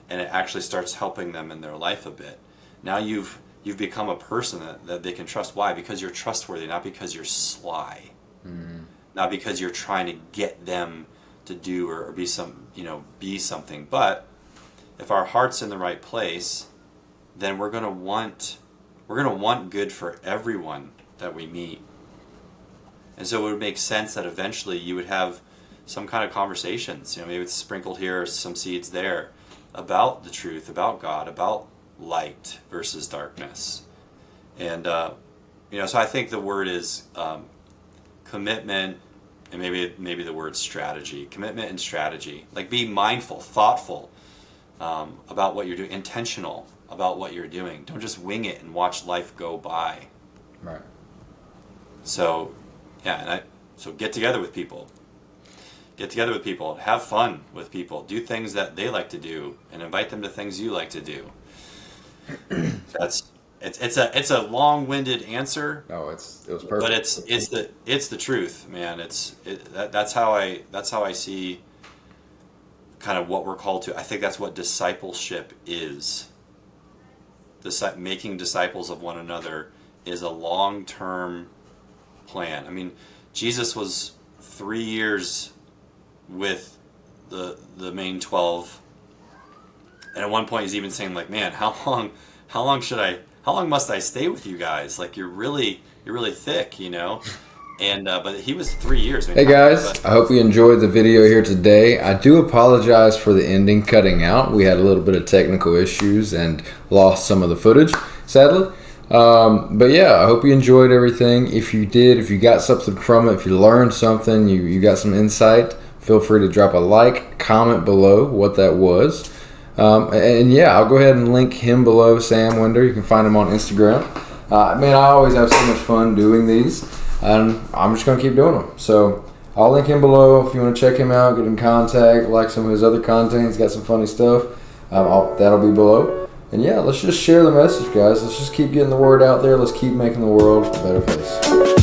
and it actually starts helping them in their life a bit. Now you've become a person that they can trust. Why? Because you're trustworthy, not because you're sly. Not because you're trying to get them to do or be something. But if our heart's in the right place, then we're gonna want good for everyone that we meet. And so it would make sense that eventually you would have some kind of conversations, maybe it's sprinkled here, some seeds there, about the truth, about God, about light versus darkness. And So I think the word is commitment, and maybe the word strategy. Commitment and strategy. Like, be mindful, thoughtful about what you're doing, intentional about what you're doing. Don't just wing it and watch life go by. Right. So, yeah, so get together with people. Get together with people. Have fun with people. Do things that they like to do, and invite them to things you like to do. It's a long-winded answer. No, it was perfect. But it's the truth, man. That's how I see kind of what we're called to. I think that's what discipleship is. Making disciples of one another is a long-term plan. I mean, Jesus was 3 years with the main 12, and at one point he's even saying, like, man, how long must I stay with you guys? Like, you're really thick, And but he was 3 years. Hey guys, I hope you enjoyed the video here today. I do apologize for the ending cutting out. We had a little bit of technical issues and lost some of the footage, sadly. But yeah, I hope you enjoyed everything. If you did, if you got something from it, if you learned something, you got some insight, feel free to drop a like, comment below what that was. And yeah, I'll go ahead and link him below, Sam Wender. You can find him on Instagram. Man, I always have so much fun doing these, and I'm just going to keep doing them. So I'll link him below if you want to check him out, get in contact, like some of his other content. He's got some funny stuff. That'll be below. And yeah, let's just share the message, guys. Let's just keep getting the word out there. Let's keep making the world a better place.